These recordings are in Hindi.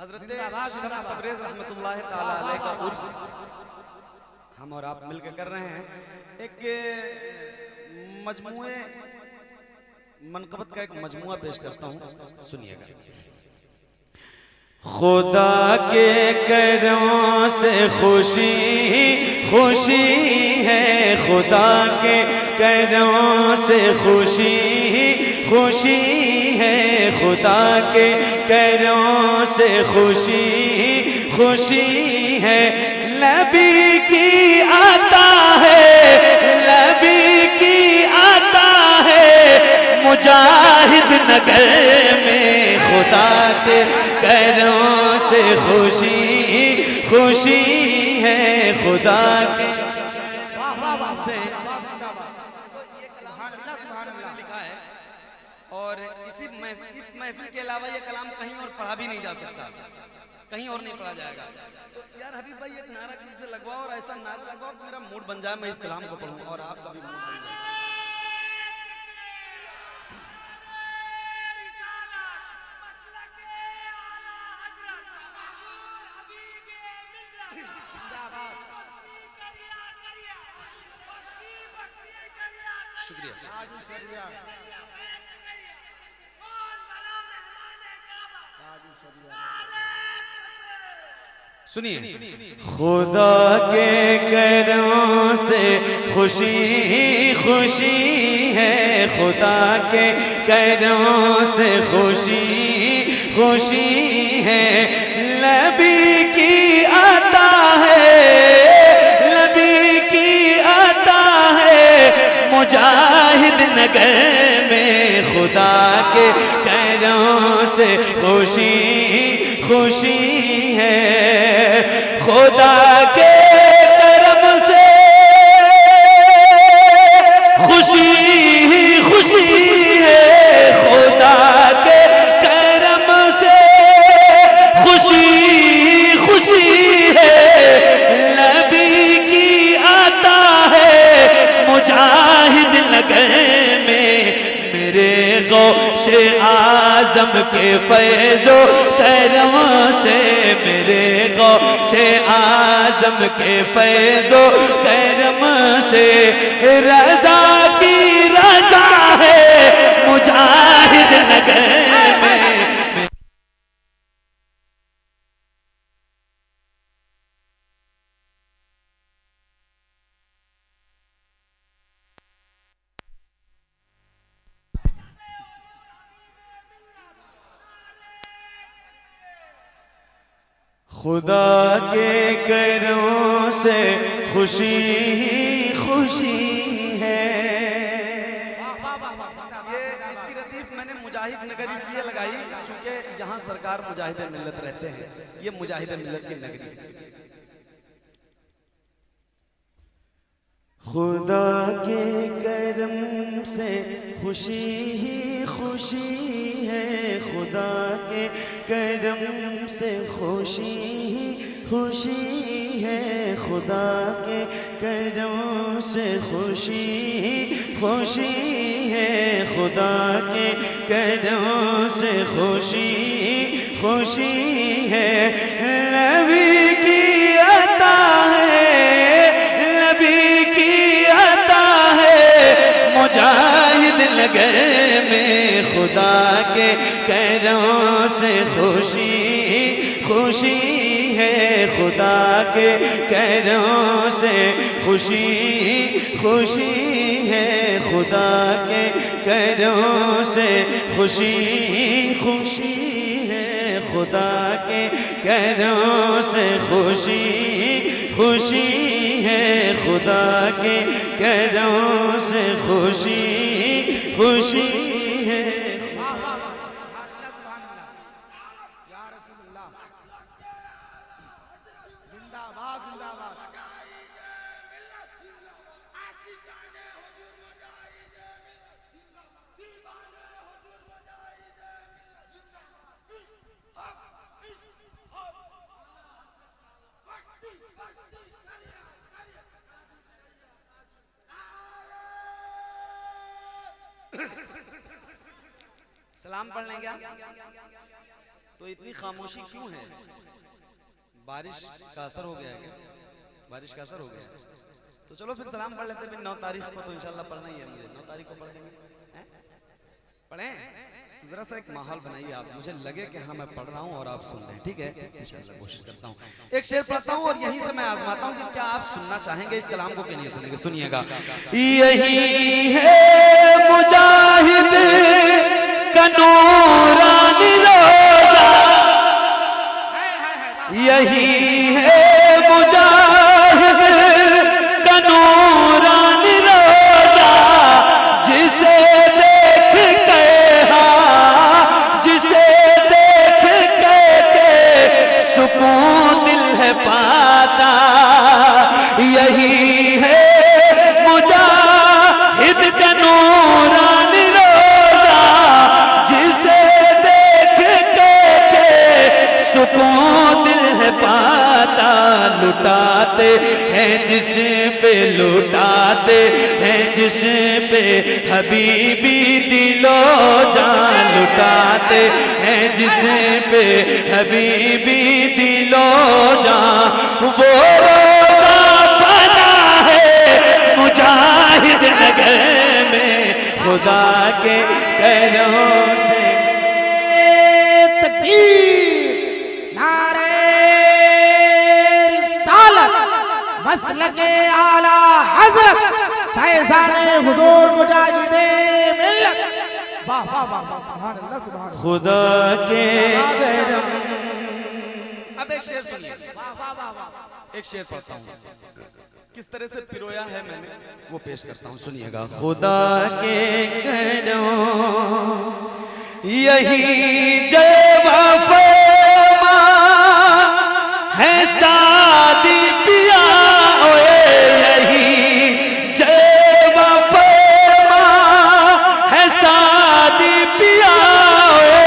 हजरत शम्स तबरेज़ रहमतुल्लाह ताला अलैह का उर्स हम और आप मिलकर कर रहे हैं। एक मजमुए मनक़बत का एक मजमुआ पेश करता हूँ, सुनिएगा। खुदा के करम से खुशी खुशी है, खुदा के करम से खुशी खुशी है, खुदा के करम से खुशी खुशी है। नबी की आता है, नबी की आता है मुजाहिद नगर में, खुदा के करम से खुशी खुशी है, खुदा के से लिखा है। और इस महफिल के अलावा ये कलाम कहीं और पढ़ा भी नहीं जा सकता, कहीं और नहीं पढ़ा जाएगा। तो यार हबीब भाई एक नारा किसी से लगवाओ और ऐसा नारा लगवाओ कि मेरा मूड बन जाए, मैं इस कलाम को पढ़ूं और आपका भी मूड बन जाए। शुक्रिया। सुनिए। खुदा के करम से खुशी खुशी है, खुदा के करम से खुशी खुशी है। नबी की आता है, नबी की आता है मुजाहिद नगर में, खुदा के करम से खुशी खुशी है। खुदा के करम से खुशी खुशी है, खुदा के करम से खुशी खुशी है। नबी की आता है मुजाहिद नगर में, मेरे गौसे आज़म के फैज़ो करम से, मेरे गौसे आज़म के फैज़ो करम से, रज़ा की रज़ा है मुजाहिद नगर में। खुदा के करम से खुशी खुशी है। ये इसकी रतीब मैंने मुजाहिद नगर इसलिए लगाई क्योंकि यहाँ सरकार मुजाहिद मिल्लत रहते हैं, ये मुजाहिद मिल्लत की नगरी है। खुदा के करम से खुशी ही खुशी है, खुदा के करम से खुशी ही खुशी है, खुदा के करम से खुशी ही खुशी है, खुदा के करम से खुशी खुशी है। नबी की आता है, नबी की आता है मुजाहिद नगर में, खुदा के करम से खुशी खुशी है, खुदा के करम से खुशी खुशी है, खुदा के करम से खुशी खुशी है, खुदा के करम से खुशी खुशी है, खुदा के करम से खुशी खुशी है। जिंदाबाद जिंदाबाद। सलाम पढ़ लेंगे आप? तो इतनी खामोशी क्यों है? बारिश का असर हो गया है क्या? बारिश का असर हो गया है? तो चलो फिर सलाम पढ़ लेते हैं। 9 तारीख को तो इंशाल्लाह पढ़ना ही है मुझे। 9 तारीख को पढ़ देंगे, पढ़ें? तो जरा सा एक माहौल बनाइए आप, मुझे लगे कि हाँ मैं पढ़ रहा हूँ और आप सुन रहे हैं। ठीक है, इंशाल्लाह कोशिश करता हूँ। एक शेर पढ़ता हूँ और यहीं से मैं आजमाता हूँ कि क्या आप सुनना चाहेंगे इस कलाम को कि नहीं सुनेंगे। सुनिएगा। यही है मुजाहिद का नूरानी रोज़ा, यही है मुजाहिद का नूरानी रोज़ा, जिसे देख के जिसे देख के सुकून दिल है पाता। यही है मुजाहिद का नूरानी रोज़ा, जिसे देख के सुकून दिल है पाता। लुटाते हैं जिस पे लुटाते हैं जिस पे हबीबी दिलो जान, लुटाते हैं जिस पे हबीबी दिलो जान, वो रोज़ा बना है मुजाहिद नगर में खुदा के करम से। तकबीर, नारे रिसालत, मसलके आला हजरत फैज़ाने हुजूर मुजाहिदे मिल्लत। वाह वाह वाह वाह, सुभान अल्लाह सुभान अल्लाह। खुदा के करम। अब एक शेर सुनिए, वाह वाह वाह वाह। एक शेर पढ़ता हूँ, किस तरह से पिरोया है मैंने वो पेश करता हूँ। सुनिएगा। खुदा के करम यही जलवा फरमा है सादी पिया, ओए यही जलवा फरमा है सादी पिया, ओए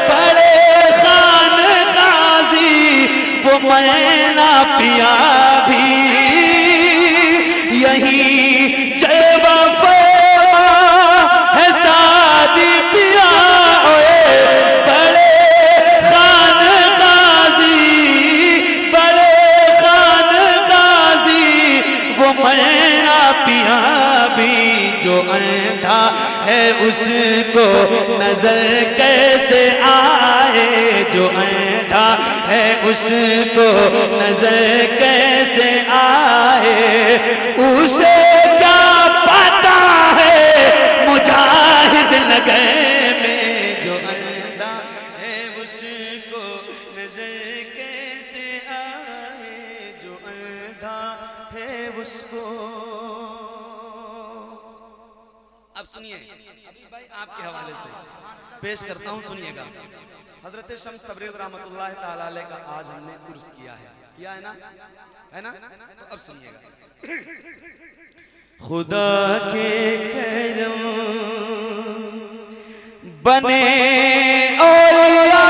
बड़े खान गाजी वो मैना पिया भी, यही जलवा फरमा है सादी पिया, ओए बड़े खान गाजी वो मैना पिया भी। जो अंधा है उसको नजर कैसे आए, जो अंधा है उसको नजर कैसे आए, उसे क्या पता है मुजाहिद नगर में। जो अंधा है उसको नजर कैसे आए, जो अंधा है उसको। अब सुनिए, अभी भाई आपके हवाले से पेश करता हूँ, सुनिएगा। हजरत शम्स तबरेज़ रहमतुल्लाह ताला अलैह का आज हमने उर्स किया है ना, है ना? तो अब सुनिएगा। खुदा के करम बने औलिया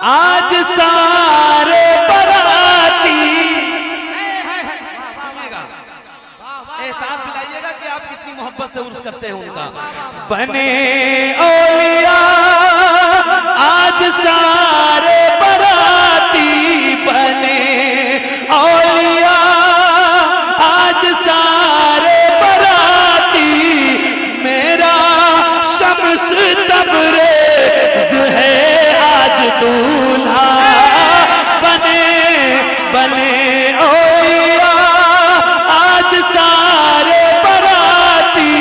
आज सारे बराती। सुनिएगा, एहसास दिलाइएगा कि आप कितनी मोहब्बत से उर्स करते हैं उनका। बने औलिया आज सारे बराती, बने औलिया आज सारे बराती, मेरा शम्स तबरेज़ है आज दूल्हा। बने औलिया आज सारे बराती,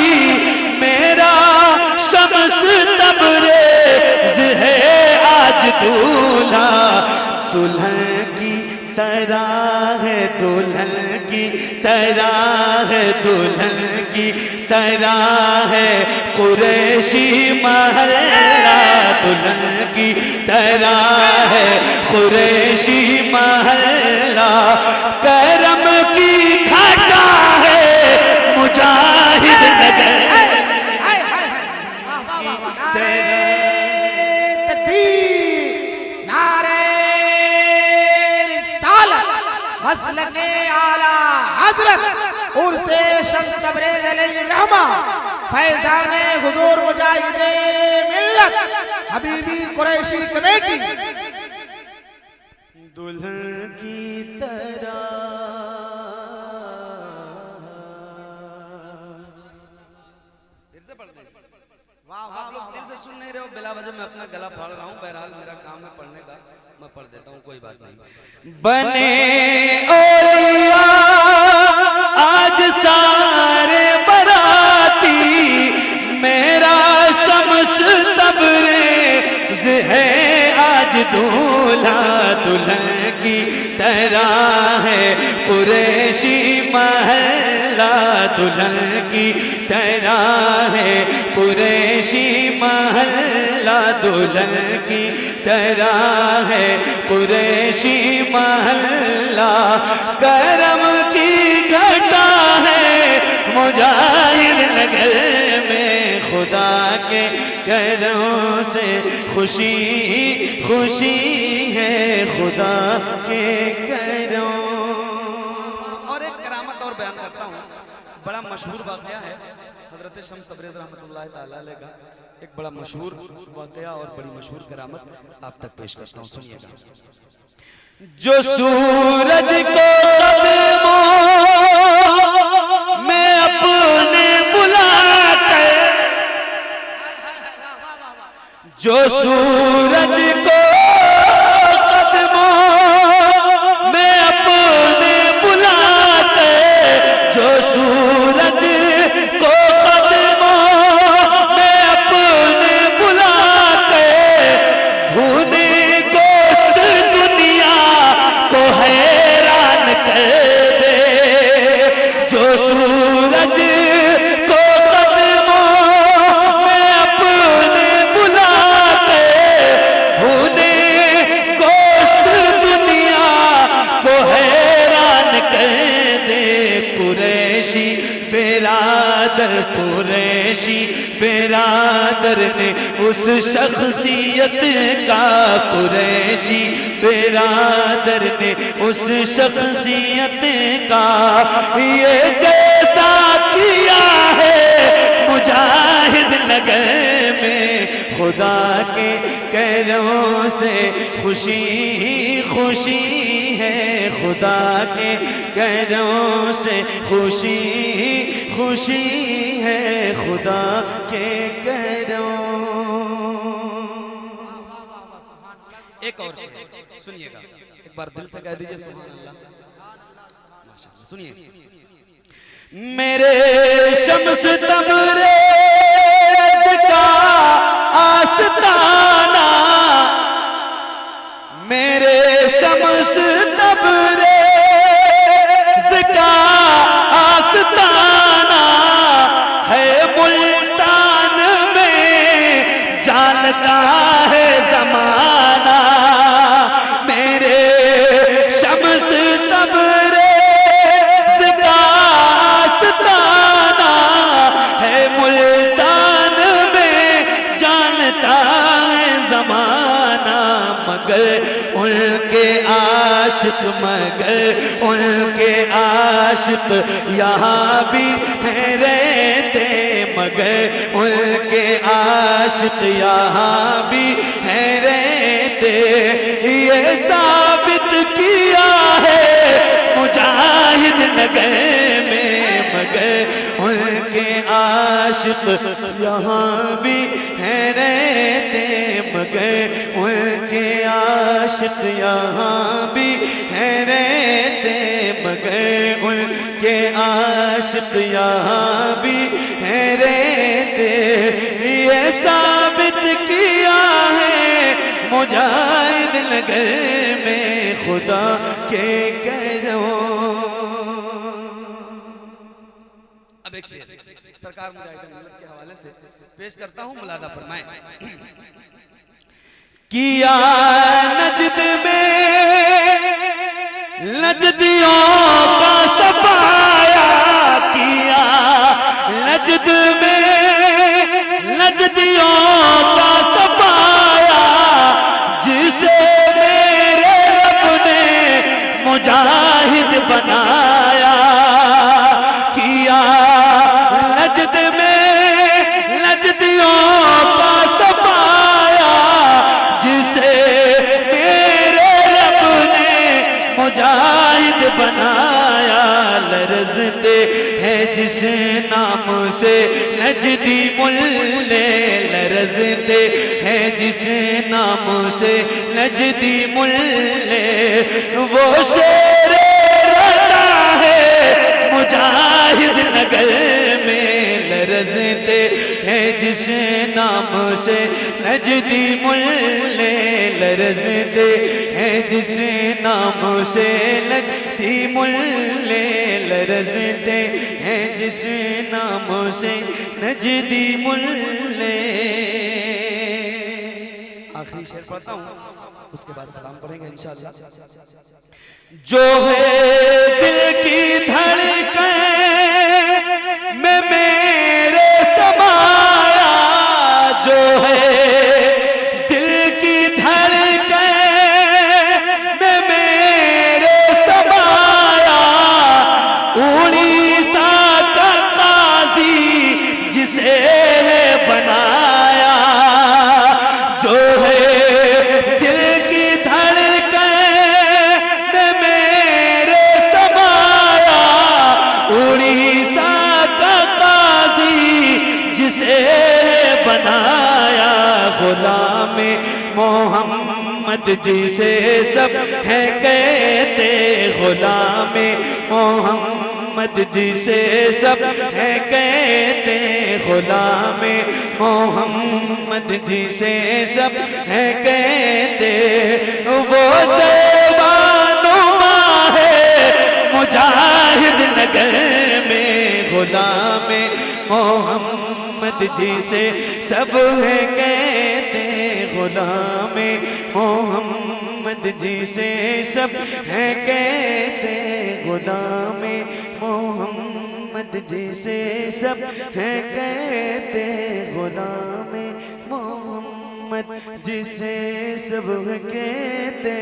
मेरा शम्स तबरेज़ है आज दूल्हा। दुल्हन की तरह है, दुल्हन की तरह है, दुल्हन की तरह है कुरैशी महल्ला, दुल्हन की तरह है कुरैशी महल्ला। करम की घटा है मुजाहिद नगर। मसलके आला हजरत उर्से शम्स तबरेज़ अलैहि रहमा फैज़ाने हुजूर मुजाहिदे मिल्लत। मिल्लत हबीबी कुरैशी कमेटी। दुल्हन की तरह फिर से पढ़ दें। आप लोग दिल से सुन नहीं रहे हो, बिला वजह मैं अपना गला फाड़ रहा हूँ। बहरहाल मेरा काम है पढ़ने का, मैं पढ़ देता हूँ, कोई बात नहीं। बने औलिया आज सारे बराती, मेरा शम्स तबरेज़ है आज दूल्हा दुल्हन की तरह है कुरैशी महल्ला दुल्हन की तरह है कुरैशी महल्ला दुल्हन की तरह है कुरैशी महल्ला। करम की घटा है मुजाहिद नगर में, खुदा के करम से खुशी खुशी है खुदा के करम। और एक करामत और बयान करता हूँ, बड़ा मशहूर वाक़या है हजरत शम्स तबरेज़ रहमतुल्लाह तआला अलैह का। एक बड़ा मशहूर वाक़या और बड़ी मशहूर करामत आप तक पेश करता हूँ, सुनिएगा। जो सूरज को कदमों में अपने बुलाकर, जो सूरज को कदमों में अपने बुलाकर, जो सूरज को कदमों में अपने बुलाकर भूने गोश्त दुनिया को हैरान कर दे, जो सूरज को कदमों में अपने बुलाकर भूने गोश्त दुनिया को हैरान कर दे। कुरैशी बिरादर कुरैशी बिरादर ने उस शख्सियत का, कुरैशी बिरादर ने उस शख्सियत का ये जैसा किया है मुजाहिद नगर में, खुदा के करम से खुशी खुशी है खुदा के करम से खुशी खुशी है खुदा के करम। एक और शेर सुनिएगा, एक बार दिल से कह दीजिए सुभान अल्लाह। माशाअल्लाह, सुनिए। मेरे शम्स तबरेज़ का आस्ताना, मेरे शम्स तबरेज़ का आस्ताना है मुल्तान में जानता है ज़माना। मेरे शम्स तबरेज़ का आस्ताना है मुल्तान में जानता है ज़माना। मगर उनके आशिक, मगर उनके आशिक यहाँ भी हैं रहते, मगर उनके आशिक यहाँ भी हैं रहते। ये साबित किया है मुजाहिद नगर में, मगर उनके आशिक यहाँ भी हैं रहते, मगर उनके आशिक यहाँ भी हैं रहते, मगर उनके आशिक यहाँ भी हैं रहते। ये साबित किया है मुजाहिद नगर में खुदा के करम। अब एक शेर सरकार मुजाहिद मिल्लत के हवाले से पेश करता हूँ, मुलादा फरमाएं। किया नजद में नजदियों का सफाया, किया नजद में नजदियों का सफाया, जिसे मेरे रब ने मुजाहिद बनाया। किया नजद में नजदियों का सफाया, बनाया, लरजते हैं जिस नाम से नजदी मुल्ले, लरजते हैं जिस नाम से नजदी मुल्ले, वो शेर रटा है मुजाहिद नगर में, लरजते हैं जिस नाम से नजदी मुल्ले, लरजते हैं जिस नाम से नजदी मुल्ले, लरजते हैं जिस नाम से नजदी मुल्ले। आखिरी शेर पढ़ता हूँ, उसके बाद सलाम पढ़ेंगे इंशाअल्लाह। जो है दिल की धड़कन में मेरे समाया, जो है दिल की धड़कन में मेरे समाया, उड़ीसा का काजी जिसे बनाया, जो है दिल की धड़कन में मेरे समाया, उड़ीसा का काजी जिसे बनाया, गुलाम मोहम्मद जिसे सब है कहते, गुलाम मोहम्मद जिसे सब है कहते, गुलाम मोहम्मद जिसे सब है कहते, वो जवानुमा है मुजाहिद नगर में, गुलाम मोहम्मद जिसे सब है कहते, गुलाम मोहम्मद जिसे सब है कहते, गुलाम मोहम्मद जिसे सब है कहते, गुलाम मोहम्मद जिसे सब कहते।